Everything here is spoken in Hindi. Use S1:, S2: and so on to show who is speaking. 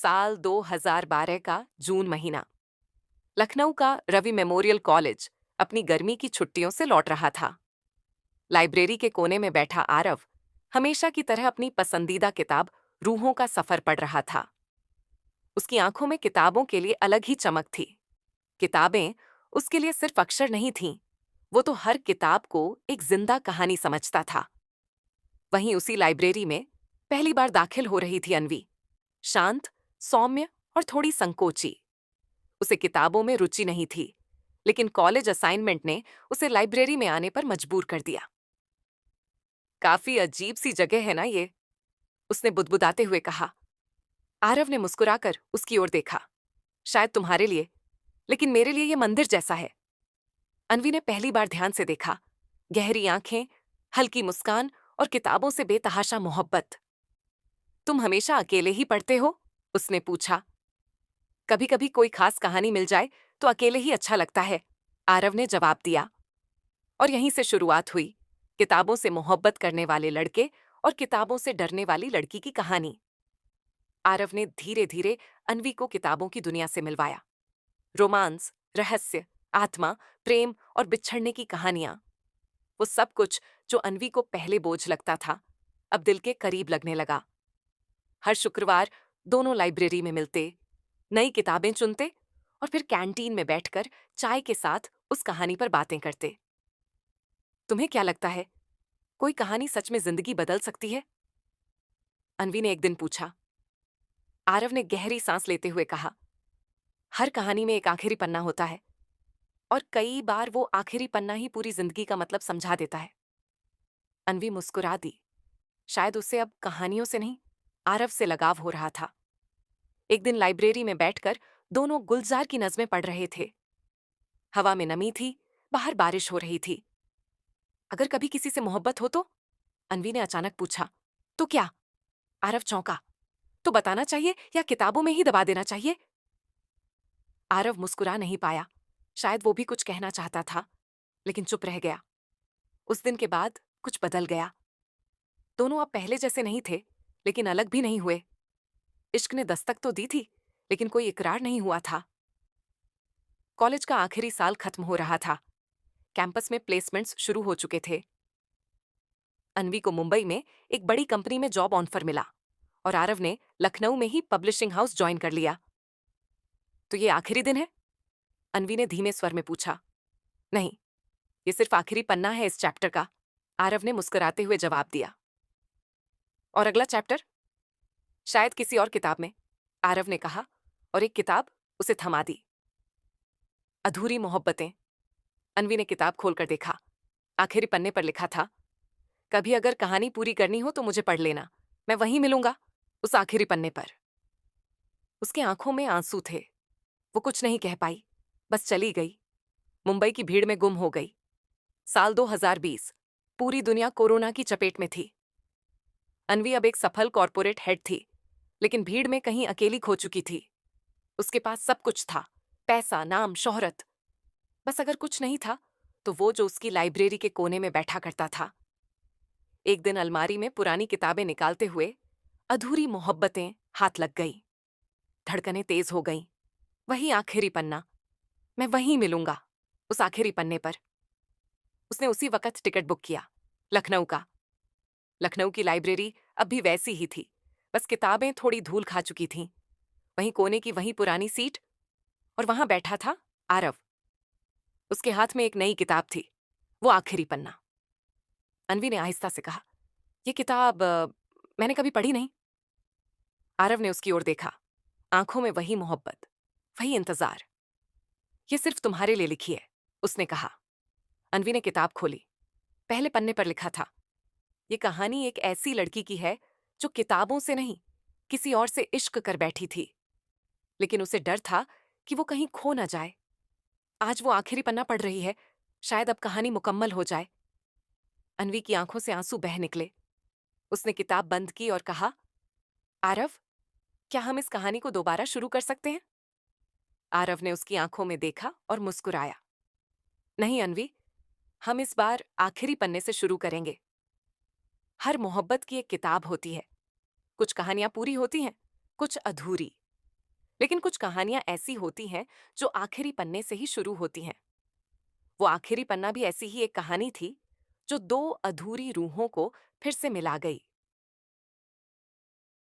S1: साल 2012 का जून महीना। लखनऊ का रवि मेमोरियल कॉलेज अपनी गर्मी की छुट्टियों से लौट रहा था। लाइब्रेरी के कोने में बैठा आरव हमेशा की तरह अपनी पसंदीदा किताब रूहों का सफर पढ़ रहा था। उसकी आंखों में किताबों के लिए अलग ही चमक थी। किताबें उसके लिए सिर्फ अक्षर नहीं थीं, वो तो हर किताब को एक जिंदा कहानी समझता था। वहीं उसी लाइब्रेरी में पहली बार दाखिल हो रही थी अन्वी। शांत, सौम्य और थोड़ी संकोची। उसे किताबों में रुचि नहीं थी, लेकिन कॉलेज असाइनमेंट ने उसे लाइब्रेरी में आने पर मजबूर कर दिया। काफी अजीब सी जगह है ना ये, उसने बुदबुदाते हुए कहा। आरव ने मुस्कुराकर उसकी ओर देखा। शायद तुम्हारे लिए, लेकिन मेरे लिए ये मंदिर जैसा है। अन्वी ने पहली बार ध्यान से देखा। गहरी आंखें, हल्की मुस्कान और किताबों से बेतहाशा मोहब्बत। तुम हमेशा अकेले ही पढ़ते हो? उसने पूछा। कभी कभी कोई खास कहानी मिल जाए तो अकेले ही अच्छा लगता है, आरव ने जवाब दिया। और यहीं से शुरुआत हुई, किताबों से मोहब्बत करने वाले लड़के और किताबों से डरने वाली लड़की की कहानी। आरव ने धीरे धीरे अन्वी को किताबों की दुनिया से मिलवाया। रोमांस, रहस्य, आत्मा, प्रेम और बिछड़ने की कहानियां। वो सब कुछ जो अन्वी को पहले बोझ लगता था, अब दिल के करीब लगने लगा। हर शुक्रवार दोनों लाइब्रेरी में मिलते, नई किताबें चुनते और फिर कैंटीन में बैठकर चाय के साथ उस कहानी पर बातें करते। तुम्हें क्या लगता है, कोई कहानी सच में जिंदगी बदल सकती है? अन्वी ने एक दिन पूछा। आरव ने गहरी सांस लेते हुए कहा, हर कहानी में एक आखिरी पन्ना होता है, और कई बार वो आखिरी पन्ना ही पूरी जिंदगी का मतलब समझा देता है। अन्वी मुस्कुरा दी। शायद उसे अब कहानियों से नहीं, आरव से लगाव हो रहा था। एक दिन लाइब्रेरी में बैठकर दोनों गुलजार की नज़्में पढ़ रहे थे। हवा में नमी थी, बाहर बारिश हो रही थी। अगर कभी किसी से मोहब्बत हो तो? अन्वी ने अचानक पूछा। तो क्या? आरव चौंका। तो बताना चाहिए या किताबों में ही दबा देना चाहिए? आरव मुस्कुरा नहीं पाया। शायद वो भी कुछ कहना चाहता था, लेकिन चुप रह गया। उस दिन के बाद कुछ बदल गया। दोनों अब पहले जैसे नहीं थे, लेकिन अलग भी नहीं हुए। इश्क ने दस्तक तो दी थी, लेकिन कोई इकरार नहीं हुआ था। कॉलेज का आखिरी साल खत्म हो रहा था। कैंपस में प्लेसमेंट्स शुरू हो चुके थे। अन्वी को मुंबई में एक बड़ी कंपनी में जॉब ऑफर मिला और आरव ने लखनऊ में ही पब्लिशिंग हाउस ज्वाइन कर लिया। तो ये आखिरी दिन है? अन्वी ने धीमे स्वर में पूछा। नहीं, ये सिर्फ आखिरी पन्ना है इस चैप्टर का, आरव ने मुस्कुराते हुए जवाब दिया। और अगला चैप्टर? शायद किसी और किताब में, आरव ने कहा और एक किताब उसे थमा दी। अधूरी मोहब्बतें। अन्वी ने किताब खोलकर देखा। आखिरी पन्ने पर लिखा था, कभी अगर कहानी पूरी करनी हो तो मुझे पढ़ लेना, मैं वहीं मिलूंगा, उस आखिरी पन्ने पर। उसके आंखों में आंसू थे। वो कुछ नहीं कह पाई, बस चली गई। मुंबई की भीड़ में गुम हो गई। साल 2020, पूरी दुनिया कोरोना की चपेट में थी। अन्वी अब एक सफल कॉर्पोरेट हेड थी, लेकिन भीड़ में कहीं अकेली खो चुकी थी। उसके पास सब कुछ था, पैसा, नाम, शोहरत। बस अगर कुछ नहीं था, तो वो जो उसकी लाइब्रेरी के कोने में बैठा करता था। एक दिन अलमारी में पुरानी किताबें निकालते हुए अधूरी मोहब्बतें हाथ लग गई। धड़कनें तेज हो गईं। वही आखिरी पन्ना, मैं वहीं मिलूंगा, उस आखिरी पन्ने पर। उसने उसी वक्त टिकट बुक किया, लखनऊ का। लखनऊ की लाइब्रेरी अब भी वैसी ही थी, बस किताबें थोड़ी धूल खा चुकी थीं। वहीं कोने की वहीं पुरानी सीट, और वहां बैठा था आरव। उसके हाथ में एक नई किताब थी, वो आखिरी पन्ना। अन्वी ने आहिस्ता से कहा, ये किताब मैंने कभी पढ़ी नहीं। आरव ने उसकी ओर देखा। आंखों में वही मोहब्बत, वही इंतजार। ये सिर्फ तुम्हारे लिए लिखी है, उसने कहा। अन्वी ने किताब खोली। पहले पन्ने पर लिखा था, ये कहानी एक ऐसी लड़की की है जो किताबों से नहीं, किसी और से इश्क कर बैठी थी, लेकिन उसे डर था कि वो कहीं खो ना जाए। आज वो आखिरी पन्ना पढ़ रही है, शायद अब कहानी मुकम्मल हो जाए। अन्वी की आंखों से आंसू बह निकले। उसने किताब बंद की और कहा, आरव, क्या हम इस कहानी को दोबारा शुरू कर सकते हैं? आरव ने उसकी आंखों में देखा और मुस्कुराया। नहीं अन्वी, हम इस बार आखिरी पन्ने से शुरू करेंगे। हर मोहब्बत की एक किताब होती है। कुछ कहानियां पूरी होती हैं, कुछ अधूरी। लेकिन कुछ कहानियां ऐसी होती हैं जो आखिरी पन्ने से ही शुरू होती हैं। वो आखिरी पन्ना भी ऐसी ही एक कहानी थी जो दो अधूरी रूहों को फिर से मिला गई।